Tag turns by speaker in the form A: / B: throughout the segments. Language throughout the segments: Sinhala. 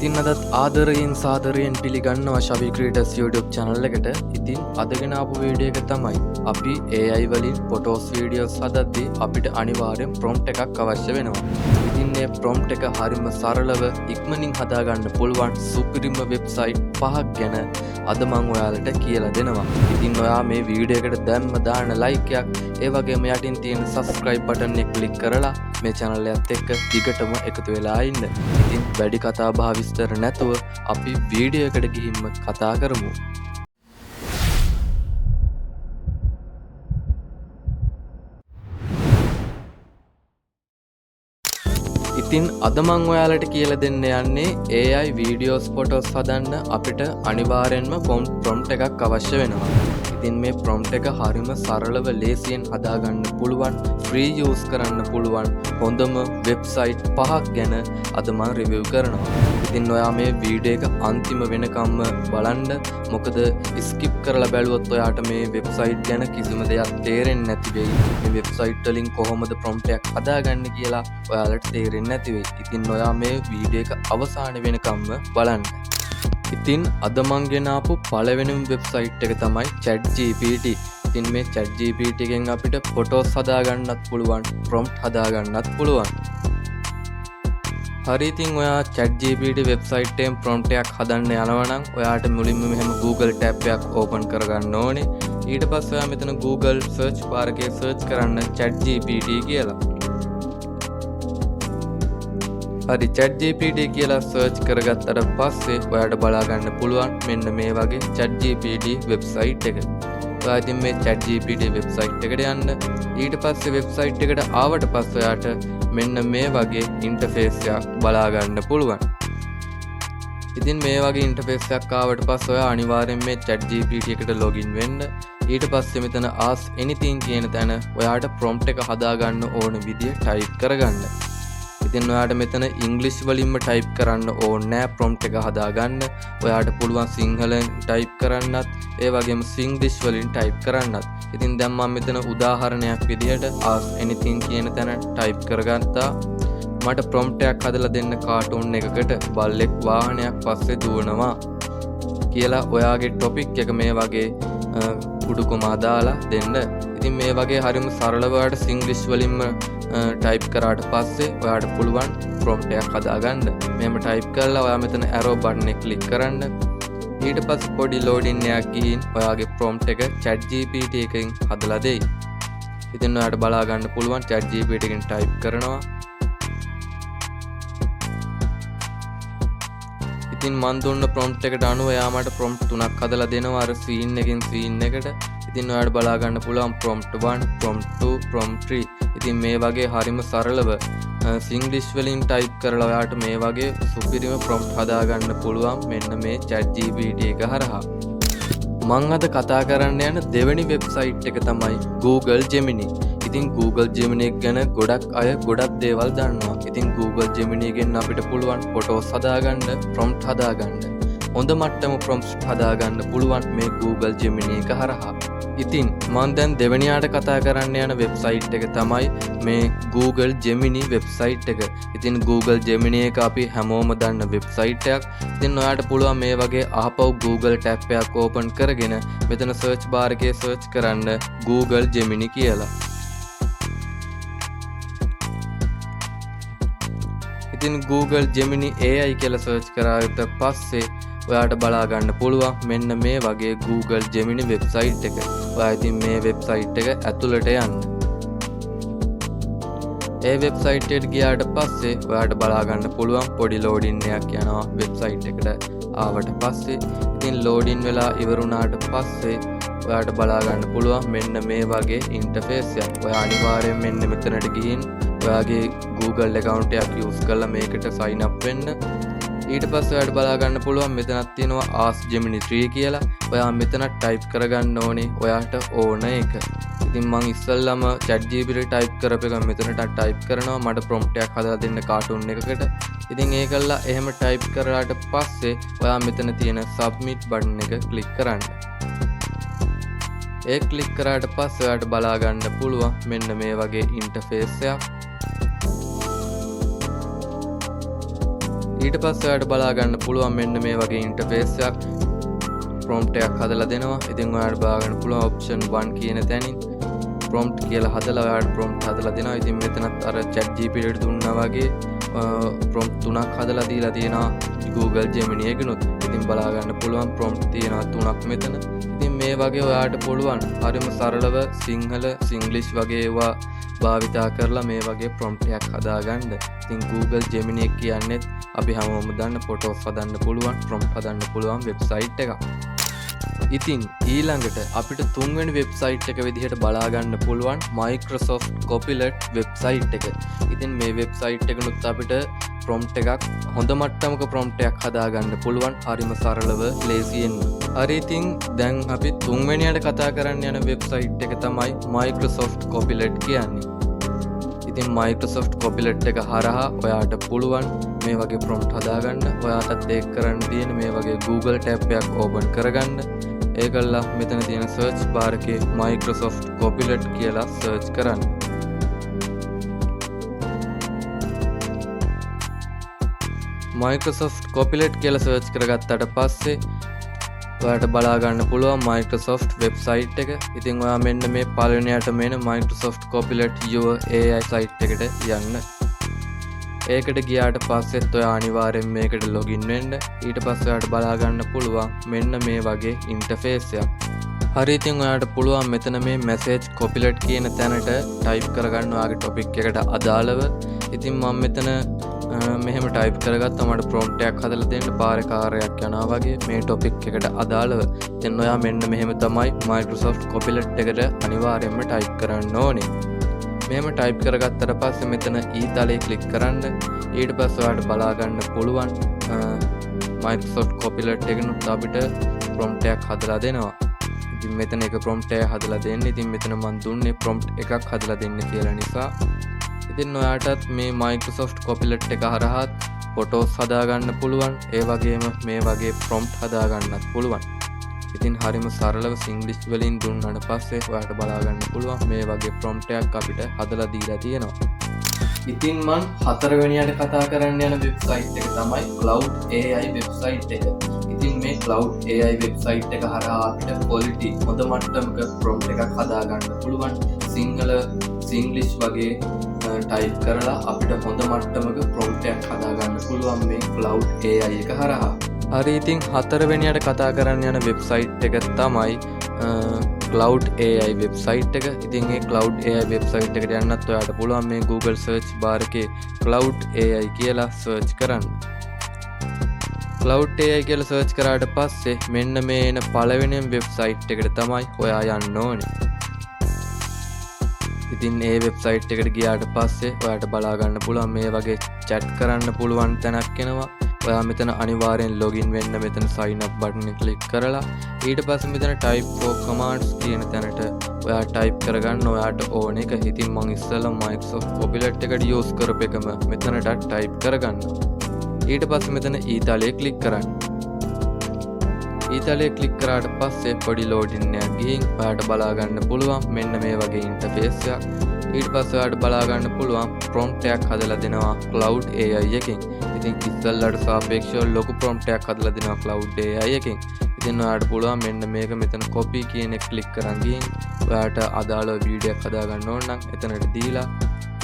A: ඉතින් අදත් ආදරයෙන් සාදරයෙන් පිළිගන්නවා ශවි ක්‍රියේටර්ස් YouTube channel එකට. ඉතින් අදගෙන ආපු වීඩියෝ එක තමයි අපි AI වලින් ෆොටෝස් වීඩියෝස් හදද්දී අපිට අනිවාර්යෙන් prompt එකක් අවශ්‍ය වෙනවා. ඉතින් මේ prompt එක හරිම සරලව ඉක්මනින් හදාගන්න පුළුවන් සුපිරිම වෙබ්සයිට් 5ක් ගැන අද මම ඔයාලට කියලා දෙනවා. ඉතින් ඔයා මේ වීඩියෝ එකට දැම්ම දාන like එකක් ඒ වගේම යටින් තියෙන subscribe button එක click කරලා මේ channel එකත් එක්ක දිගටම එකතු වෙලා ඉන්න. ඉතින් වැඩි කතා බහ විස්තර නැතුව අපි වීඩියෝ එකට ගිහින්ම කතා කරමු. ඉතින් අද මං ඔයාලට කියලා දෙන්න යන්නේ AI videos photos හදන්න අපිට අනිවාර්යෙන්ම prompt එකක් අවශ්‍ය වෙනවා. ඉතින් මේ prompt එක හරිම සරලව ලේසියෙන් හදාගන්න පුළුවන් free use කරන්න පුළුවන් හොඳම වෙබ්සයිට් 5ක් ගැන අද මම රිවිව් කරනවා. ඉතින් ඔයා මේ වීඩියෝ එක අන්තිම වෙනකම්ම බලන්න. මොකද skip කරලා බැලුවොත් ඔයාට මේ වෙබ්සයිට් ගැන කිසිම දෙයක් තේරෙන්නේ නැති වෙයි. මේ වෙබ්සයිට් වලින් කොහොමද prompt එකක් හදාගන්නේ කියලා ඔයාලට තේරෙන්නේ නැති වෙයි. ඉතින් ඔයා මේ වීඩියෝ එක අවසාන වෙනකම්ම බලන්න. ඉතින් අද මං ගෙන ආපු පළවෙනිම වෙබ්සයිට් එක තමයි ChatGPT. ඉතින් මේ ChatGPT එකෙන් අපිට ෆොටෝස් හදාගන්නත් පුළුවන්, prompt හදාගන්නත් පුළුවන්. හරි, ඉතින් ඔයා ChatGPT වෙබ්සයිට් එකෙන් prompt එකක් හදන්න යනවා නම් ඔයාට මුලින්ම මෙහෙම Google tab එකක් open කරගන්න ඕනේ. ඊට පස්සේ ඔයා මෙතන Google search bar එකේ search කරන්න ChatGPT කියලා. හරි, ChatGPT කියලා search කරගත්තට පස්සේ ඔයාට බලා ගන්න පුළුවන් මෙන්න මේ වගේ ChatGPT වෙබ්සයිට් එක. ඔයා ඉතින් මේ ChatGPT වෙබ්සයිට් එකට යන්න. ඊට පස්සේ වෙබ්සයිට් එකට ආවට පස්සේ ඔයාට මෙන්න මේ වගේ ඉන්ටර්ෆේස් එකක් බලා ගන්න පුළුවන්. ඉතින් මේ වගේ ඉන්ටර්ෆේස් එකක් ආවට පස්සේ ඔයා අනිවාර්යෙන් මේ ChatGPT එකට login වෙන්න. ඊට පස්සේ මෙතන ask anything කියන තැන ඔයාට prompt එක හදා ගන්න ඕන විදිය type කරගන්න. ඉතින් ඔයාට මෙතන ඉංග්‍රීසි වලින්ම type කරන්න ඕනේ නෑ prompt එක හදාගන්න. ඔයාට පුළුවන් සිංහලෙන් type කරන්නත් ඒ වගේම සිංග්ලිෂ් වලින් type කරන්නත්. ඉතින් දැන් මම මෙතන උදාහරණයක් විදිහට ask anything කියන තැන type කරගත්තා. මට prompt එකක් හදලා දෙන්න කාටුන් එකකට බල්ලෙක් වාහනයක් පස්සේ දුවනවා කියලා ඔයාගේ topic එක මේ වගේ උඩුකම දාලා දෙන්න. ඉතින් මේ වගේ හරිම සරලව ඔයාට සිංග්ලිෂ් වලින්ම type කරාට පස්සේ ඔයාට පුළුවන් prompt එකක් හදාගන්න. මෙහෙම type කරලා ඔයා මෙතන arrow button එක click කරන්න. ඊට පස්සේ පොඩි loading එකක් ගිහින් ඔයාගේ prompt එක ChatGPT එකෙන් හදලා දෙයි. ඉතින් ඔයාට බලා ගන්න පුළුවන් ChatGPT එකෙන් type කරනවා. ඉතින් මන් දුන්න prompt එකට අනුව එයා මට prompt 3ක් හදලා දෙනවා අර scene එකෙන් scene එකට. ඉතින් ඔයාට බලා ගන්න පුළුවන් prompt 1, prompt 2, prompt 3. ඉතින් මේ වගේ හරිම සරලව සිංග්ලිෂ් වලින් type කරලා ඔයාට මේ වගේ සුපිරිම prompt හදාගන්න පුළුවන් මෙන්න මේ ChatGPT එක හරහා. මම අද කතා කරන්න යන දෙවෙනි වෙබ්සයිට් එක තමයි Google Gemini. ඉතින් Google Gemini ගැන ගොඩක් අය ගොඩක් දේවල් දන්නවා. ඉතින් Google Gemini ගෙන් අපිට පුළුවන් ෆොටෝස් හදාගන්න, prompt හදාගන්න. හොඳ මට්ටම prompts හදාගන්න පුළුවන් මේ Google Gemini එක හරහා. ඉතින් මම දැන් දෙවෙනියට කතා කරන්න යන වෙබ්සයිට් එක තමයි මේ Google Gemini වෙබ්සයිට් එක. ඉතින් Google Gemini එක අපි හැමෝම දන්න වෙබ්සයිට් එකක්. ඉතින් ඔයාට පුළුවන් මේ වගේ ආපහු Google tab එකක් open කරගෙන මෙතන search bar එකේ search කරන්න Google Gemini කියලා. ඉතින් Google Gemini AI කියලා search කරාට පස්සේ ඔයාට බලා ගන්න පුළුවන් මෙන්න මේ වගේ Google Gemini වෙබ්සයිට් එක. ඔයා ඉතින් මේ වෙබ්සයිට් එක ඇතුළට යන්න. ඒ වෙබ්සයිට් එකට ගියාට පස්සේ ඔයාට බලා ගන්න පුළුවන් පොඩි loading එකක් යනවා වෙබ්සයිට් එකට ආවට පස්සේ. ඉතින් loading වෙලා ඉවරුණාට පස්සේ ඔයාට බලා ගන්න පුළුවන් මෙන්න මේ වගේ ඉන්ටර්ෆේස් එකක්. ඔයා අනිවාර්යෙන් මෙන්න මෙතනට ගිහින් ඔයාගේ Google account එකක් use කරලා මේකට sign up වෙන්න. ඊට පස්සේ ඔයාලට බලා ගන්න පුළුවන් මෙතනක් තියෙනවා ask Gemini 3 කියලා. ඔයා මෙතන type කරගන්න ඕනේ ඔයාට ඕන එක. ඉතින් මම ඉස්සෙල්ලාම ChatGPT type කරපු එක මෙතනට type කරනවා. මට prompt එකක් හදලා දෙන්න cartoon එකකට. ඉතින් ඒකල්ලා එහෙම type කරාට පස්සේ ඔයා මෙතන තියෙන submit button එක click කරන්න. ඒ click කරාට පස්සේ ඔයාලට බලා ගන්න පුළුවන් මෙන්න මේ වගේ interface එකක්. ඊට පස්සේ ඔයාලට බලා ගන්න පුළුවන් මෙන්න මේ වගේ ඉන්ටර්ෆේස් එකක් prompt එකක් හදලා දෙනවා. ඉතින් ඔයාලට බලා ගන්න පුළුවන් option 1 කියන තැනින් prompt කියලා හදලා ඔයාලට prompt හදලා දෙනවා. ඉතින් මෙතනත් අර chat GPT එකට දුන්නා වගේ prompt තුනක් හදලා දීලා තියෙනවා Google Gemini එකනොත්. ඉතින් බලා ගන්න පුළුවන් prompt තියෙනවා තුනක් මෙතන. ඉතින් මේ වගේ ඔයාලට පුළුවන් හරිම සරලව සිංහල සිංග්ලිෂ් වගේ ඒවා භාවිතා කරලා මේ වගේ prompt එකක් හදාගන්න. ඉතින් Google Gemini එක කියන්නේ අපි හැමෝම දන්න photos හදන්න පුළුවන් prompt හදන්න පුළුවන් වෙබ්සයිට් එකක්. ඉතින් ඊළඟට අපිට තුන්වෙනි වෙබ්සයිට් එක විදිහට බලා ගන්න පුළුවන් Microsoft Copilot වෙබ්සයිට් එක. ඉතින් මේ වෙබ්සයිට් එකනොත් අපිට prompt එකක් හොඳ මට්ටමක prompt එකක් හදාගන්න පුළුවන් හරිම සරලව ලේසියෙන්. හරි ඉතින් දැන් අපි තුන්වෙනියට කතා කරන්න යන වෙබ්සයිට් එක තමයි Microsoft Copilot කියන්නේ. ඉතින් Microsoft Copilot එක හරහා ඔයාට පුළුවන් මේ වගේ prompt හදාගන්න. ඔයාටත් ඒක කරන්න තියෙන මේ වගේ Google tab එකක් open කරගන්න. ඒකල්ලා මෙතන තියෙන search bar එකේ Microsoft Copilot කියලා search කරන්න. Microsoft Copilot කියලා search කරගත්තට පස්සේ ඔයාට බලා ගන්න පුළුවන් Microsoft වෙබ්සයිට් එක. ඉතින් ඔයා මෙන්න මේ පළවෙනියට මෙන්න Microsoft Copilot Your AI site එකට යන්න. ඒකට ගියාට පස්සෙත් ඔයා අනිවාර්යෙන් මේකට login වෙන්න. ඊට පස්සේ ඔයාට බලා ගන්න පුළුවන් මෙන්න මේ වගේ ඉන්ටර්ෆේස් එකක්. හරි ඉතින් ඔයාට පුළුවන් මෙතන මේ message Copilot කියන තැනට type කරගන්න ඔයාගේ topic එකට අදාළව. ඉතින් මම මෙතන මෙහෙම ටයිප් කරගත්තා. මට prompt එකක් හදලා දෙන්න පාරේ කාර්යයක් යනවා වගේ මේ topic එකට අදාළව. ඉතින් ඔයා මෙන්න මෙහෙම තමයි Microsoft Copilot එකට අනිවාර්යයෙන්ම type කරන්න ඕනේ. මෙහෙම type කරගත්තට පස්සේ මෙතන ඊතලේ click කරන්න. ඊට පස්සේ ඔයාලට බලා ගන්න පුළුවන් Microsoft Copilot එකනොත් අපිට prompt එකක් හදලා දෙනවා. ඉතින් මෙතන එක prompt එකක් හදලා දෙන්න. ඉතින් මෙතන මම දුන්නේ prompt එකක් හදලා දෙන්න කියලා නිසා. ඉතින් ඔයාටත් මේ Microsoft Copilot එක හරහා photos හදාගන්න පුළුවන්. ඒ වගේම මේ වගේ prompt හදාගන්නත් පුළුවන්. ඉතින් හරිම සරලව සිංග්ලිෂ් වලින් දුන්නාට පස්සේ ඔයාට බලා ගන්න පුළුවන් මේ වගේ prompt එකක් අපිට හදලා දීලා තියෙනවා. ඉතින් මම හතරවෙනියට කතා කරන්න යන වෙබ්සයිට් එක තමයි Cloud AI වෙබ්සයිට් එක. ඉතින් මේ Cloud AI වෙබ්සයිට් එක හරහා අපිට quality හොඳ මට්ටමක prompt එකක් හදාගන්න පුළුවන්. සිංහල සිංග්ලිෂ් වගේ ටයිප් කරලා අපිට හොඳ මට්ටමක prompt එකක් හදාගන්න පුළුවන් මේ Cloud AI එක හරහා. හරි ඉතින් හතරවෙනියට කතා කරන්න යන වෙබ්සයිට් එක තමයි Cloud AI වෙබ්සයිට් එක. ඉතින් මේ Cloud AI වෙබ්සයිට් එකට යන්නත් ඔයාට පුළුවන් මේ Google search bar එකේ Cloud AI කියලා search කරන්න. Cloud AI කියලා search කරාට පස්සේ මෙන්න මේ එන පළවෙනිම වෙබ්සයිට් එකට තමයි ඔයා යන්න ඕනේ. ඉතින් ඒ වෙබ්සයිට් එකට ගියාට පස්සේ ඔයාට බලා ගන්න පුළුවන් මේ වගේ chat කරන්න පුළුවන් තැනක් එනවා. ඔයා මෙතන අනිවාර්යෙන් login වෙන්න මෙතන sign up button එක click කරලා ඊට පස්සේ මෙතන type for commands කියන තැනට ඔයා type කරගන්න ඔයාට ඕන එක. ඉතින් මම ඉස්සෙල්ලා Microsoft Copilot එකට use කරපු එකම මෙතනට type කරගන්න. ඊට පස්සේ මෙතන ඊතලයේ click කරන්න. ඊතලයේ click කරාට පස්සේ පොඩි loading එකක් ගිහින් ඔයාට බලා ගන්න පුළුවන් මෙන්න මේ වගේ interface එකක්. ඊට පස්සේ ඔයාට බලා ගන්න පුළුවන් prompt එකක් හදලා දෙනවා Cloud AI එකෙන්. ඉතින් ඉස්සෙල්ලාට සාපේක්ෂව ලොකු prompt එකක් හදලා දෙනවා Cloud AI එකෙන්. ඉතින් ඔයාට පුළුවන් මෙන්න මේක මෙතන copy කියන එක click කරන් ගිහින් ඔයාට අදාළ වීඩියෝ එකක් හදා ගන්න ඕන නම් එතනට දීලා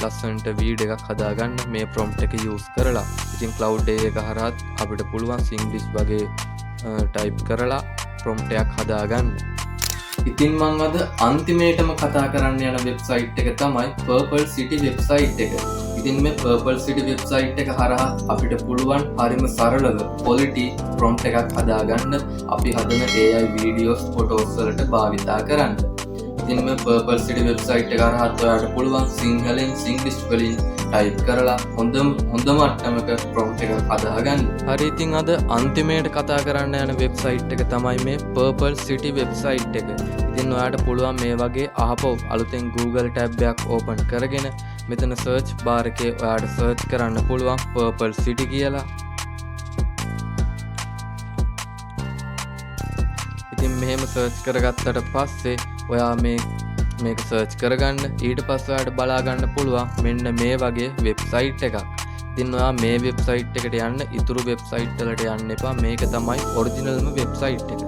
A: ලස්සනට වීඩියෝ එකක් හදාගන්න මේ prompt එක use කරලා. ඉතින් Cloud AI එක හරහා අපිට පුළුවන් සිංග්ලිෂ් වගේ type කරලා prompt එකක් හදාගන්න. ඉතින් මම අද අන්තිමේටම කතා කරන්න යන වෙබ්සයිට් එක තමයි Purple City වෙබ්සයිට් එක. ඉතින් මේ Purple City වෙබ්සයිට් එක හරහා අපිට පුළුවන් හරිම සරලව quality prompt එකක් හදාගන්න අපි හදන AI videos photos වලට භාවිතා කරන්න. ඉතින් මේ Purple City වෙබ්සයිට් එක හරහා ඔයාලට පුළුවන් සිංහලෙන් සිංග්ලිෂ් වලින් ටයිප් කරලා හොඳ මට්ටමක prompt එකක් හදාගන්න. හරි ඉතින් අද අන්තිමේට කතා කරන්න යන වෙබ්සයිට් එක තමයි මේ Purple City වෙබ්සයිට් එක. ඉතින් ඔයාට පුළුවන් මේ වගේ ආපහු අලුතෙන් Google tab එකක් open කරගෙන මෙතන search bar එකේ ඔයාට search කරන්න පුළුවන් Purple City කියලා. ඉතින් මෙහෙම search කරගත්තට පස්සේ ඔයා මේක search කරගන්න. ඊට පස්සේ ඔයාට බලා ගන්න පුළුවන් මෙන්න මේ වගේ වෙබ්සයිට් එකක්. ඉතින් ඔයා මේ වෙබ්සයිට් එකට යන්න ඉතුරු වෙබ්සයිට් වලට යන්න එපා. මේක තමයි ඔරිජිනල්ම වෙබ්සයිට් එක.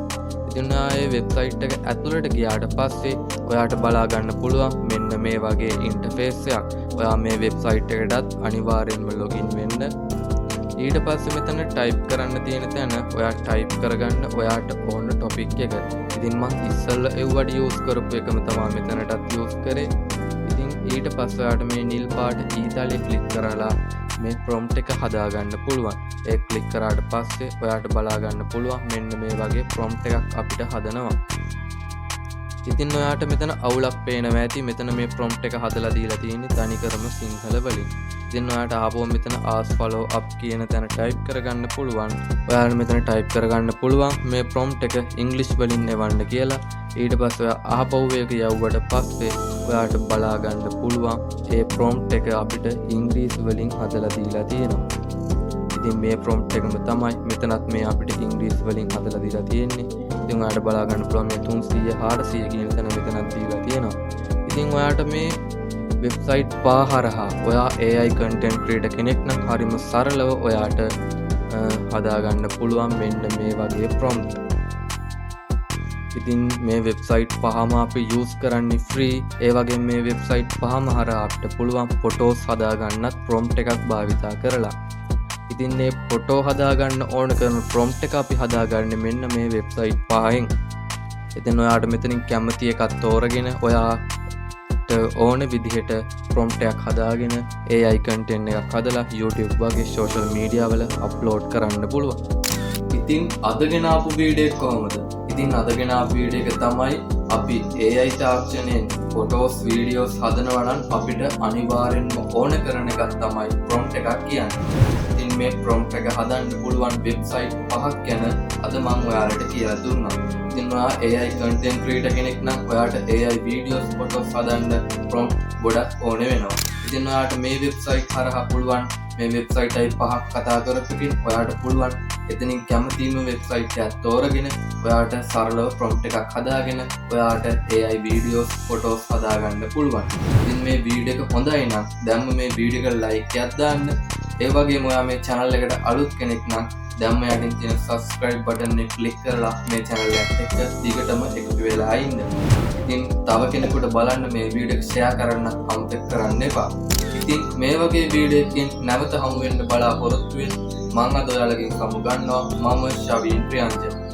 A: ඉතින් ඔයා මේ වෙබ්සයිට් එක ඇතුළට ගියාට පස්සේ ඔයාට බලා ගන්න පුළුවන් මෙන්න මේ වගේ ඉන්ටර්ෆේස් එකක්. ඔයා මේ වෙබ්සයිට් එකටත් අනිවාර්යෙන්ම ලොගින් වෙන්න. ඊට පස්සේ මෙතන ටයිප් කරන්න තියෙන තැන ඔයා ටයිප් කරගන්න ඔයාට ඕන ටොපික් එක. ඉතින් මම ඉස්සෙල්ලා එව්වට යූස් කරපු එකම තමයි මෙතනටත් යූස් කරේ. ඉතින් ඊට පස්සේ ඔයාට මේ නිල් පාට ඊතලේ ක්ලික් කරලා මේ ප්‍රොම්ප්ට් එක හදාගන්න පුළුවන්. ඒ ක්ලික් කරාට පස්සේ ඔයාට බලා ගන්න පුළුවන් මෙන්න මේ වගේ ප්‍රොම්ප්ට් එකක් අපිට හදනවා. ඉතින් ඔයාට මෙතන අවුලක් පේනවා ඇති. මෙතන මේ ප්‍රොම්ප්ට් එක හදලා දීලා තියෙන්නේ තනිකරම සිංහල වලින්. ඉතින් ඔයාට ආපුවම මෙතන ask follow up කියන තැන ටයිප් කරගන්න පුළුවන්. ඔයාට මෙතන ටයිප් කරගන්න පුළුවන් මේ ප්‍රොම්ප්ට් එක ඉංග්‍රීසි වලින් එවන්න කියලා. ඊට පස්සේ ඔයා ආපහු ඒක යවුවට පස්සේ ඔයාට බලා ගන්න පුළුවන් ඒ ප්‍රොම්ප්ට් එක අපිට ඉංග්‍රීසි වලින් හදලා දීලා තියෙනවා. ඉතින් මේ ප්‍රොම්ප්ට් එකම තමයි මෙතනත් මේ අපිට ඉංග්‍රීසි වලින් හදලා දීලා තියෙන්නේ. ඉතින් ඔයාට බලා ගන්න පුළුවන් මේ 300 400 කියන තැන මෙතනත් දීලා තියෙනවා. ඉතින් ඔයාට මේ වෙබ්සයිට් පාහරහා ඔයා AI content creator කෙනෙක් නම් හරිම සරලව ඔයාට හදාගන්න පුළුවන් මෙන්න මේ වගේ prompt. ඉතින් මේ වෙබ්සයිට් පහම අපි යූස් කරන්නේ ෆ්‍රී. ඒ වගේ මේ වෙබ්සයිට් පහම හරහා අපිට පුළුවන් ෆොටෝස් හදාගන්නත් prompt එකක් භාවිතා කරලා. ඉතින් මේ ෆොටෝ හදාගන්න ඕන කරන prompt එක අපි හදාගන්නේ මෙන්න මේ වෙබ්සයිට් පහෙන්. ඉතින් ඔයාට මෙතනින් කැමති එකක් තෝරගෙන ඔයාට ඕන විදිහට prompt එකක් හදාගෙන AI content එකක් හදලා YouTube වගේ social media වල upload කරන්න පුළුවන්. ඉතින් අදගෙන ආපු වීඩියෝ එක කොහොමද? ඉතින් අදගෙන ආපු වීඩියෝ එක තමයි අපි AI තාක්ෂණයෙන් photos videos හදනවා නම් අපිට අනිවාර්යෙන්ම ඕන කරන එකක් තමයි prompt එකක් කියන්නේ. ඉතින් මේ prompt එක හදන්න පුළුවන් වෙබ්සයිට් පහක් ගැන අද මම ඔයාලට කියලා දුන්නා. ඉතින් ඔයා AI content creator කෙනෙක් නම් ඔයාට AI videos photos හදන්න prompt ගොඩක් ඕනේ වෙනවා. ඉතින් ඔයාට මේ වෙබ්සයිට් හරහා පුළුවන් මේ වෙබ්සයිට් අයි පහක් කතා කරපුවකින් ඔයාට පුළුවන් එතනින් කැමතිම වෙබ්සයිට් එකක් තෝරගෙන ඔයාට සරලව prompt එකක් හදාගෙන ඔයාට AI videos photos හදාගන්න පුළුවන්. ඉතින් මේ වීඩියෝ එක හොඳයි නම් දැම්ම මේ වීඩියෝ එකට like එකක් දාන්න. ඒ වගේම ඔයා මේ channel එකට අලුත් කෙනෙක් නම් දැම්ම යටින් තියෙන subscribe button එක click කරලා මේ channel එකට දිගටම එකතු වෙලා ඉන්න. ඉතින් තව කෙනෙකුට බලන්න මේ වීඩියෝ එක share කරන්න අමතක කරන්න එපා. ඉතින් මේ වගේ වීඩියෝ එකකින් නැවත හමු වෙන්න බලාපොරොත්තු වෙන්න. මම අද ඔයාලගෙන් සමු ගන්නවා. මම ශවීන් ප්‍රියංජන.